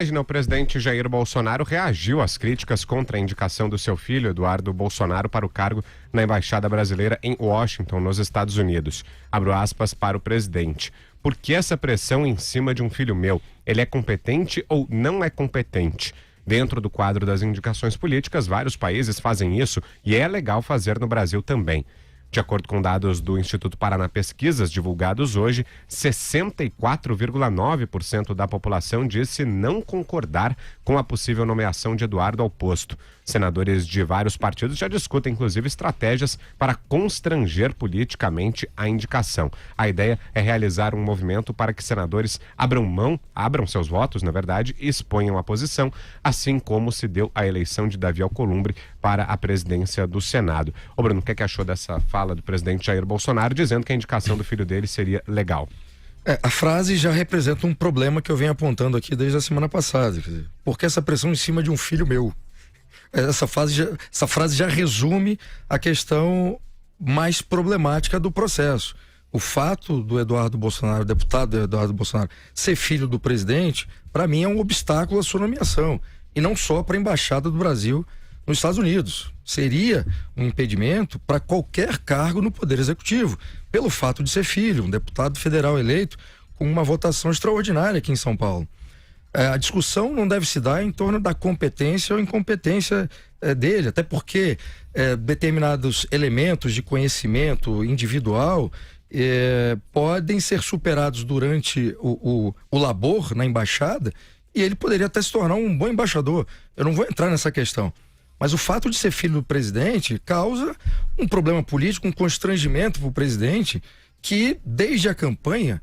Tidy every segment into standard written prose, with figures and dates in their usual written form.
O presidente Jair Bolsonaro reagiu às críticas contra a indicação do seu filho, Eduardo Bolsonaro, para o cargo na Embaixada Brasileira em Washington, nos Estados Unidos. Abro aspas para o presidente. Por que essa pressão em cima de um filho meu? Ele é competente ou não é competente? Dentro do quadro das indicações políticas, vários países fazem isso e é legal fazer no Brasil também. De acordo com dados do Instituto Paraná Pesquisas divulgados hoje, 64,9% da população disse não concordar com a possível nomeação de Eduardo ao posto. Senadores de vários partidos já discutem, inclusive, estratégias para constranger politicamente a indicação. A ideia é realizar um movimento para que senadores abram seus votos, na verdade, e exponham a posição, assim como se deu a eleição de Davi Alcolumbre para a presidência do Senado. Ô Bruno, o que achou dessa fala do presidente Jair Bolsonaro dizendo que a indicação do filho dele seria legal? A frase já representa um problema que eu venho apontando aqui desde a semana passada. Quer dizer, por que essa pressão em cima de um filho meu? Essa frase já resume a questão mais problemática do processo. O fato do Eduardo Bolsonaro, deputado Eduardo Bolsonaro, ser filho do presidente, para mim é um obstáculo à sua nomeação. E não só para a Embaixada do Brasil nos Estados Unidos. Seria um impedimento para qualquer cargo no Poder Executivo, pelo fato de ser filho, um deputado federal eleito com uma votação extraordinária aqui em São Paulo. A discussão não deve se dar em torno da competência ou incompetência dele, até porque determinados elementos de conhecimento individual podem ser superados durante o labor na embaixada e ele poderia até se tornar um bom embaixador. Eu não vou entrar nessa questão. Mas o fato de ser filho do presidente causa um problema político, um constrangimento para o presidente que, desde a campanha,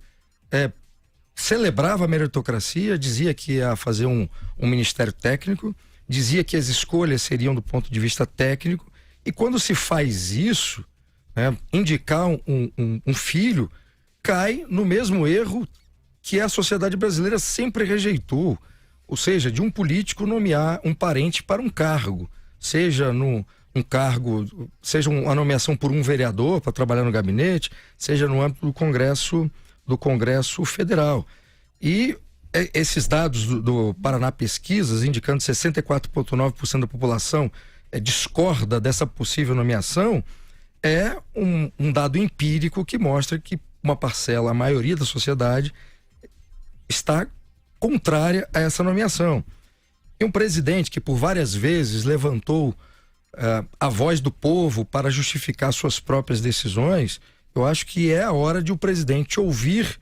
celebrava a meritocracia, dizia que ia fazer um ministério técnico, dizia que as escolhas seriam do ponto de vista técnico, e quando se faz isso, indicar um filho, cai no mesmo erro que a sociedade brasileira sempre rejeitou, ou seja, de um político nomear um parente para um cargo, seja um cargo, seja uma nomeação por um vereador para trabalhar no gabinete, seja no âmbito do Congresso Federal. E esses dados do Paraná Pesquisas, indicando 64,9% da população discorda dessa possível nomeação, é um dado empírico que mostra que uma parcela, a maioria da sociedade, está contrária a essa nomeação. E um presidente que por várias vezes levantou a voz do povo para justificar suas próprias decisões, eu acho que é a hora de o presidente ouvir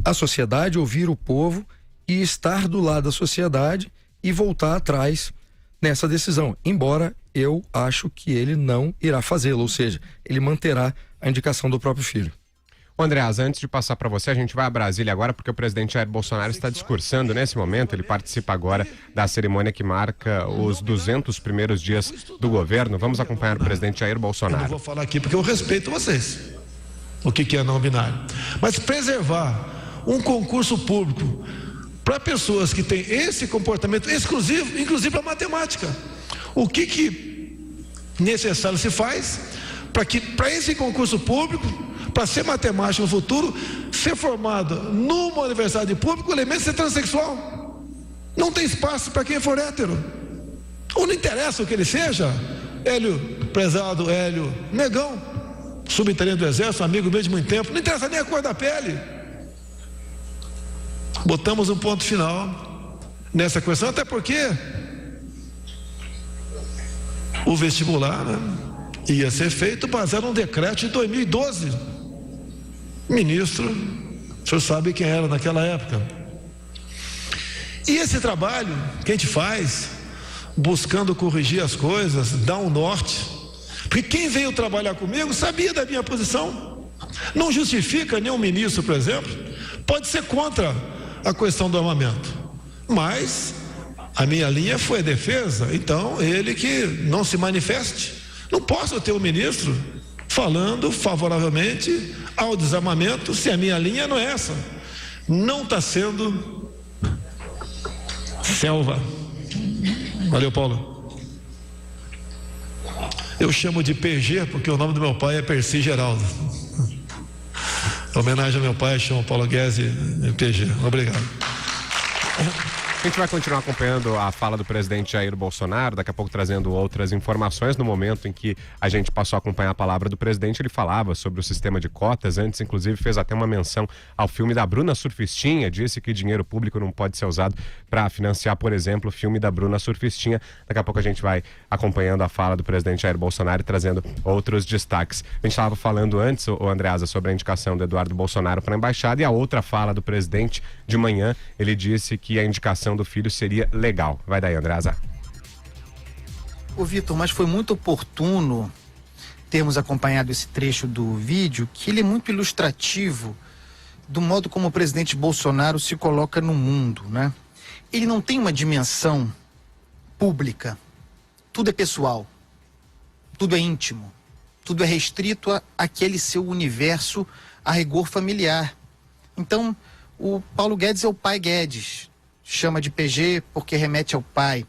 a sociedade, ouvir o povo e estar do lado da sociedade e voltar atrás nessa decisão. Embora eu acho que ele não irá fazê-lo, ou seja, ele manterá a indicação do próprio filho. Andreas, antes de passar para você, a gente vai a Brasília agora porque o presidente Jair Bolsonaro está discursando nesse momento. Ele participa agora da cerimônia que marca os 200 primeiros dias do governo. Vamos acompanhar o presidente Jair Bolsonaro. Eu não vou falar aqui porque eu respeito vocês, o que é não binário. Mas preservar um concurso público para pessoas que têm esse comportamento exclusivo, inclusive para matemática. O que necessário se faz para que, para esse concurso público, para ser matemático no futuro, ser formado numa universidade pública, o elemento é ser transexual. Não tem espaço para quem for hétero. Ou não interessa o que ele seja. Prezado Hélio Negão, subtenente do Exército, amigo meu de muito tempo, não interessa nem a cor da pele. Botamos um ponto final nessa questão, até porque o vestibular, ia ser feito baseado num decreto de 2012. Ministro, o senhor sabe quem era naquela época. E esse trabalho que a gente faz, buscando corrigir as coisas, dar um norte, porque quem veio trabalhar comigo sabia da minha posição. Não justifica nenhum ministro, por exemplo, pode ser contra a questão do armamento, mas a minha linha foi a defesa, então ele que não se manifeste. Não posso ter um ministro falando favoravelmente ao desarmamento se a minha linha não é essa. Não está sendo selva. Valeu, Paulo. Eu chamo de PG porque o nome do meu pai é Percy Geraldo. Em homenagem ao meu pai, chamo Paulo Guese PG. Obrigado. A gente vai continuar acompanhando a fala do presidente Jair Bolsonaro, daqui a pouco trazendo outras informações. No momento em que a gente passou a acompanhar a palavra do presidente, ele falava sobre o sistema de cotas. Antes, inclusive, fez até uma menção ao filme da Bruna Surfistinha. Disse que dinheiro público não pode ser usado para financiar, por exemplo, o filme da Bruna Surfistinha. Daqui a pouco a gente vai acompanhando a fala do presidente Jair Bolsonaro e trazendo outros destaques. A gente estava falando antes, o Andreasa, sobre a indicação do Eduardo Bolsonaro para a embaixada, e a outra fala do presidente de manhã, ele disse que a indicação do filho seria legal. Vai daí, Andreasa. Ô Vitor, mas foi muito oportuno termos acompanhado esse trecho do vídeo, que ele é muito ilustrativo do modo como o presidente Bolsonaro se coloca no mundo, né? Ele não tem uma dimensão pública, tudo é pessoal, tudo é íntimo, tudo é restrito àquele seu universo a rigor familiar. Então, o Paulo Guedes é o pai Guedes, chama de PG porque remete ao pai.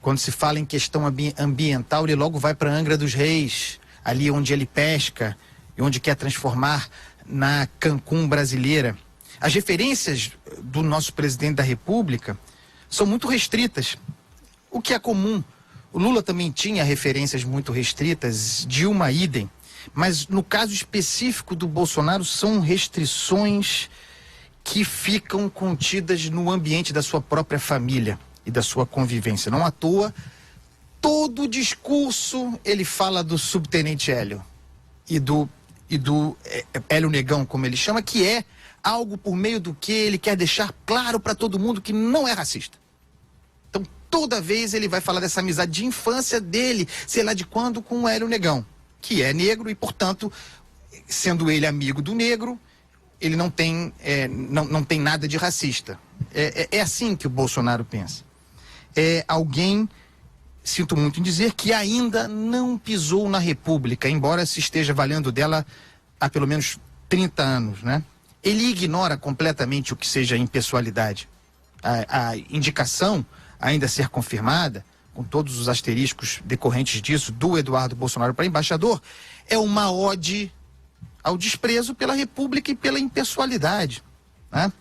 Quando se fala em questão ambiental, ele logo vai para Angra dos Reis, ali onde ele pesca e onde quer transformar na Cancún brasileira. As referências do nosso presidente da República são muito restritas, o que é comum. O Lula também tinha referências muito restritas, Dilma idem, mas no caso específico do Bolsonaro são restrições que ficam contidas no ambiente da sua própria família e da sua convivência. Não à toa, todo o discurso ele fala do subtenente Hélio e do Hélio Negão, como ele chama, que é algo por meio do que ele quer deixar claro para todo mundo que não é racista. Então, toda vez ele vai falar dessa amizade de infância dele, sei lá de quando, com o Hélio Negão, que é negro e, portanto, sendo ele amigo do negro, ele não tem nada de racista. É assim que o Bolsonaro pensa. É alguém, sinto muito em dizer, que ainda não pisou na República, embora se esteja valendo dela há pelo menos 30 anos, né? Ele ignora completamente o que seja impessoalidade. A indicação, ainda a ser confirmada, com todos os asteriscos decorrentes disso, do Eduardo Bolsonaro para embaixador, é uma ode ao desprezo pela República e pela impessoalidade, né?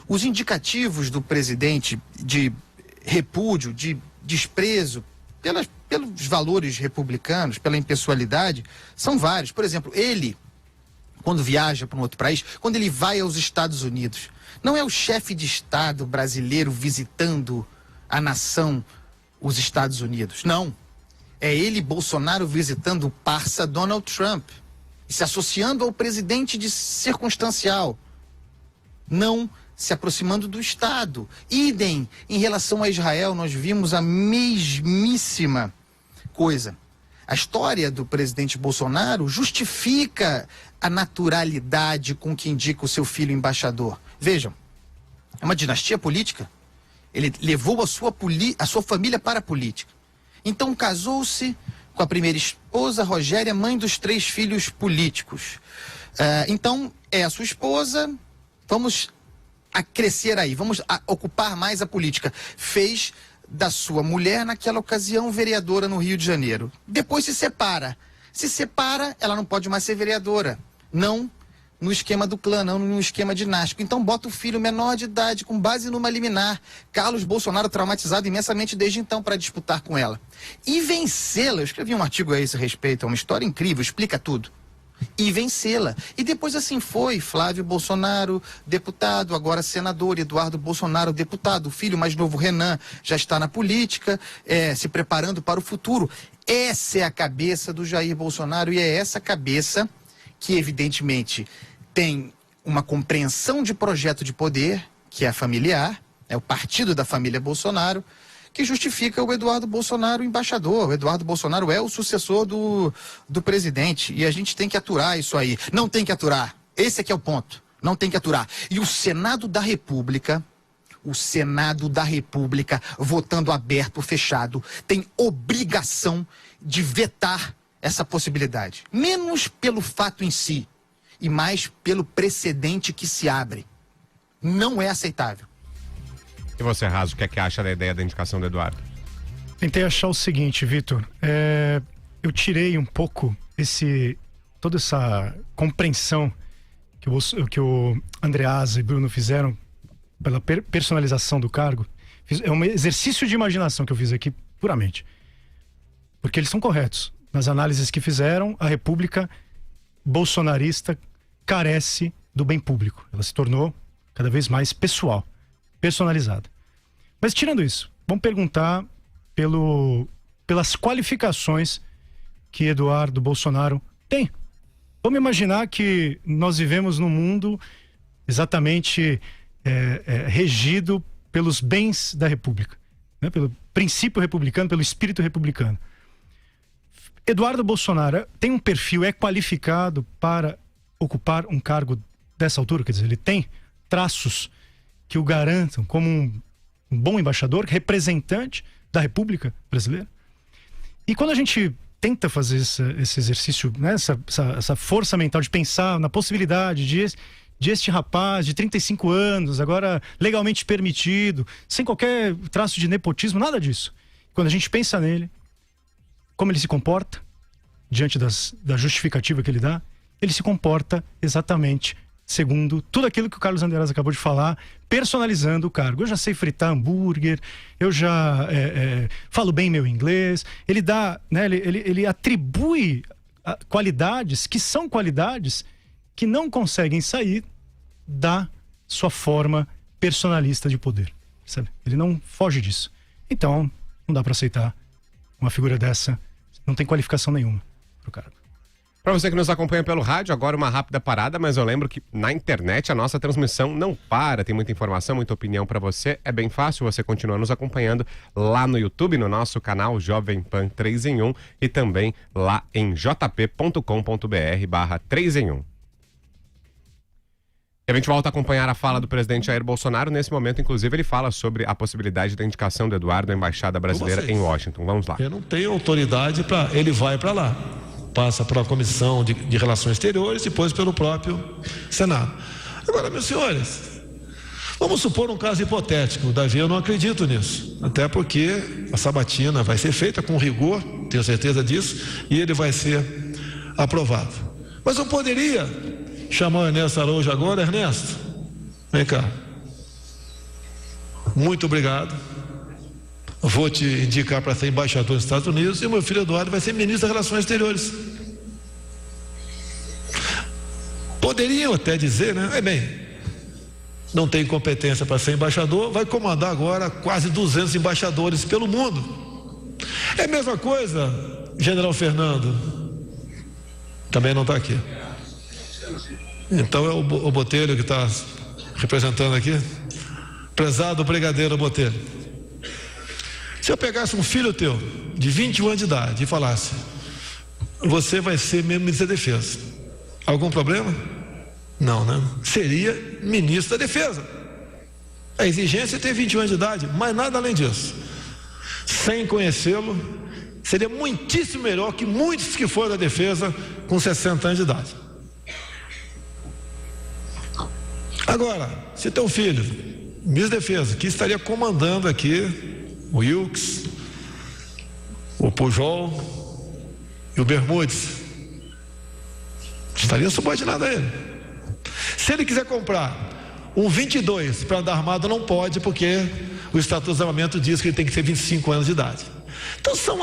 Os indicativos do presidente de repúdio, de desprezo pelos valores republicanos, pela impessoalidade, são vários. Por exemplo, ele, quando viaja para um outro país, quando ele vai aos Estados Unidos, não é o chefe de Estado brasileiro visitando a nação, os Estados Unidos, não. É ele, Bolsonaro, visitando o parça Donald Trump, se associando ao presidente de circunstancial, não se aproximando do Estado. Idem, em relação a Israel, nós vimos a mesmíssima coisa. A história do presidente Bolsonaro justifica a naturalidade com que indica o seu filho embaixador. Vejam, é uma dinastia política. Ele levou a sua família para a política. Então casou-se com a primeira esposa, Rogéria, mãe dos 3 filhos políticos. Então, é a sua esposa, vamos a crescer aí, vamos a ocupar mais a política. Fez da sua mulher, naquela ocasião, vereadora no Rio de Janeiro. Depois se separa. Se separa, ela não pode mais ser vereadora. Não no esquema do clã, não no esquema dinástico. Então bota o filho menor de idade, com base numa liminar. Carlos Bolsonaro traumatizado imensamente desde então para disputar com ela. E vencê-la, eu escrevi um artigo a esse respeito, é uma história incrível, explica tudo. E vencê-la. E depois assim foi, Flávio Bolsonaro, deputado, agora senador, Eduardo Bolsonaro, deputado, o filho mais novo, Renan, já está na política, se preparando para o futuro. Essa é a cabeça do Jair Bolsonaro e é essa cabeça que evidentemente tem uma compreensão de projeto de poder, que é familiar, é o partido da família Bolsonaro, que justifica o Eduardo Bolsonaro embaixador. O Eduardo Bolsonaro é o sucessor do presidente e a gente tem que aturar isso aí. Não tem que aturar. Esse é que é o ponto. Não tem que aturar. E o Senado da República, votando aberto ou fechado, tem obrigação de vetar essa possibilidade. Menos pelo fato em si e mais pelo precedente que se abre. Não é aceitável. E você, Raso, o que é que acha da ideia da indicação do Eduardo? Tentei achar o seguinte, Vitor, eu tirei um pouco toda essa compreensão que o Andreasa e Bruno fizeram pela personalização do cargo, é um exercício de imaginação que eu fiz aqui puramente. Porque eles são corretos. Nas análises que fizeram, a República bolsonarista carece do bem público. Ela se tornou cada vez mais pessoal, personalizada. Mas tirando isso, vamos perguntar pelas qualificações que Eduardo Bolsonaro tem. Vamos imaginar que nós vivemos num mundo exatamente regido pelos bens da República, né? Pelo princípio republicano, pelo espírito republicano. Eduardo Bolsonaro tem um perfil, é qualificado para ocupar um cargo dessa altura? Quer dizer, ele tem traços que o garantam como um bom embaixador, representante da República Brasileira? E quando a gente tenta fazer esse exercício, né, essa força mental de pensar na possibilidade de este rapaz de 35 anos, agora legalmente permitido, sem qualquer traço de nepotismo, nada disso. Quando a gente pensa nele, como ele se comporta diante da justificativa que ele dá, ele se comporta exatamente segundo tudo aquilo que o Carlos Andreas acabou de falar, personalizando o cargo. Eu já sei fritar hambúrguer, eu já falo bem meu inglês. Ele dá, né, ele atribui qualidades que são qualidades que não conseguem sair da sua forma personalista de poder, sabe? Ele não foge disso. Então, não dá para aceitar uma figura dessa, não tem qualificação nenhuma pro cargo. Para você que nos acompanha pelo rádio, agora uma rápida parada, mas eu lembro que na internet a nossa transmissão não para, tem muita informação, muita opinião para você. É bem fácil, você continua nos acompanhando lá no YouTube, no nosso canal Jovem Pan 3 em 1 e também lá em jp.com.br/3 em 1. E a gente volta a acompanhar a fala do presidente Jair Bolsonaro. Nesse momento, inclusive, ele fala sobre a possibilidade da indicação do Eduardo à Embaixada Brasileira em Washington. Vamos lá. Eu não tenho autoridade para... Ele vai para lá. Passa para a Comissão de Relações Exteriores, depois pelo próprio Senado. Agora, meus senhores, vamos supor um caso hipotético. Davi, eu não acredito nisso. Até porque a sabatina vai ser feita com rigor, tenho certeza disso, e ele vai ser aprovado. Mas eu poderia chamar o Ernesto Araújo agora. Ernesto, vem cá. Muito obrigado. Vou te indicar para ser embaixador dos Estados Unidos e o meu filho Eduardo vai ser ministro das Relações Exteriores. Poderiam até dizer, né? Bem, não tem competência para ser embaixador, vai comandar agora quase 200 embaixadores pelo mundo. É a mesma coisa, General Fernando. Também não está aqui. Então é o Botelho que está representando aqui. Prezado Brigadeiro Botelho. Se eu pegasse um filho teu, de 21 anos de idade, e falasse: você vai ser ministro da Defesa, algum problema? Não, né? Seria ministro da Defesa. A exigência é ter 21 anos de idade, mas nada além disso. Sem conhecê-lo, seria muitíssimo melhor que muitos que foram da Defesa com 60 anos de idade. Agora, se teu filho, ministro da Defesa, que estaria comandando aqui o Wilkes, o Pujol e o Bermudes, estaria subordinado a ele. Se ele quiser comprar um 22 para andar armado, não pode, porque o Estatuto de Armamento diz que ele tem que ter 25 anos de idade. Então são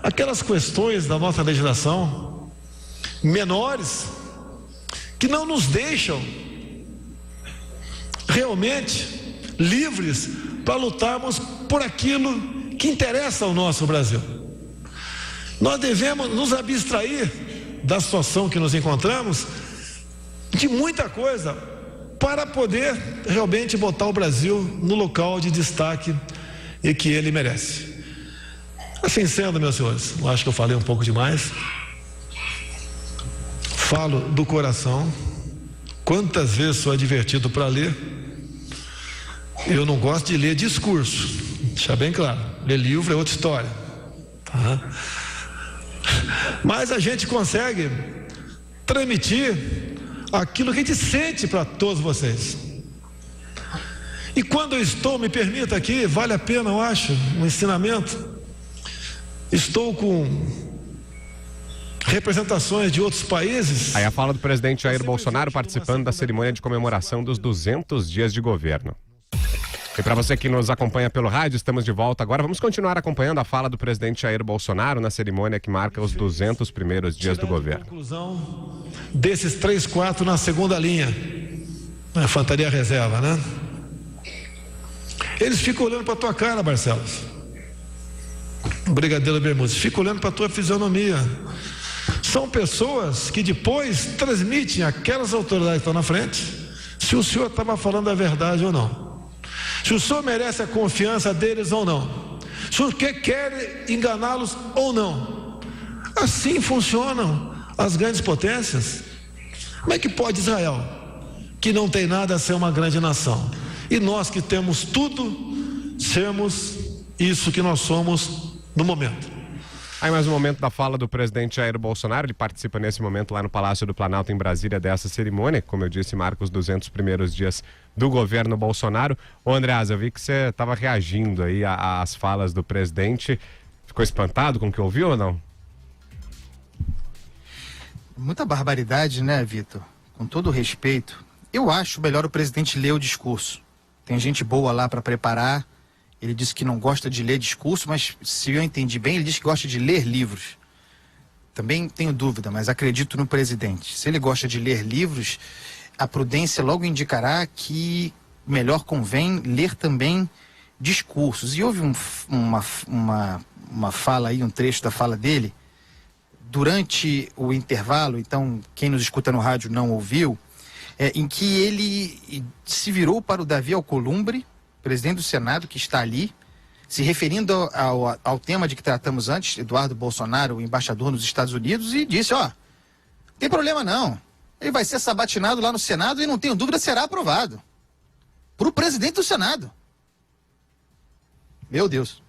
aquelas questões da nossa legislação menores que não nos deixam realmente livres para lutarmos por aquilo que interessa ao nosso Brasil. Nós devemos nos abstrair da situação que nos encontramos, de muita coisa, para poder realmente botar o Brasil no local de destaque e que ele merece. Assim sendo, meus senhores, eu acho que eu falei um pouco demais. Falo do coração. Quantas vezes sou advertido para ler? Eu não gosto de ler discurso, deixar bem claro. Ler livro é outra história, tá? Mas a gente consegue transmitir aquilo que a gente sente para todos vocês. E quando eu estou, me permita aqui, vale a pena, eu acho, um ensinamento. Estou com representações de outros países. Aí a fala do presidente Jair Bolsonaro participando da cerimônia de comemoração dos 200 dias de governo. E para você que nos acompanha pelo rádio, estamos de volta agora. Vamos continuar acompanhando a fala do presidente Jair Bolsonaro na cerimônia que marca os 200 primeiros dias do governo. Conclusão desses 3, 4 na segunda linha, na infantaria reserva, né? Eles ficam olhando para tua cara, Barcelos. Brigadeiro Bermudes, ficam olhando para tua fisionomia. São pessoas que depois transmitem àquelas autoridades que estão na frente se o senhor estava falando a verdade ou não. Se o senhor merece a confiança deles ou não. Se o senhor quer enganá-los ou não. Assim funcionam as grandes potências. Como é que pode Israel, que não tem nada a ser uma grande nação, e nós que temos tudo, sermos isso que nós somos no momento? Aí mais um momento da fala do presidente Jair Bolsonaro. Ele participa nesse momento lá no Palácio do Planalto, em Brasília, dessa cerimônia. Como eu disse, marca os 200 primeiros dias do governo Bolsonaro. Ô Andreasa, eu vi que você estava reagindo aí às falas do presidente. Ficou espantado com o que ouviu ou não? Muita barbaridade, né, Vitor? Com todo o respeito. Eu acho melhor o presidente ler o discurso. Tem gente boa lá para preparar. Ele disse que não gosta de ler discurso, mas se eu entendi bem, ele disse que gosta de ler livros. Também tenho dúvida, mas acredito no presidente. Se ele gosta de ler livros, a prudência logo indicará que melhor convém ler também discursos. E houve uma fala aí, um trecho da fala dele, durante o intervalo, então quem nos escuta no rádio não ouviu, em que ele se virou para o Davi Alcolumbre, presidente do Senado, que está ali, se referindo ao tema de que tratamos antes, Eduardo Bolsonaro, o embaixador nos Estados Unidos, e disse, não tem problema não, ele vai ser sabatinado lá no Senado e não tenho dúvida será aprovado. Para o presidente do Senado. Meu Deus.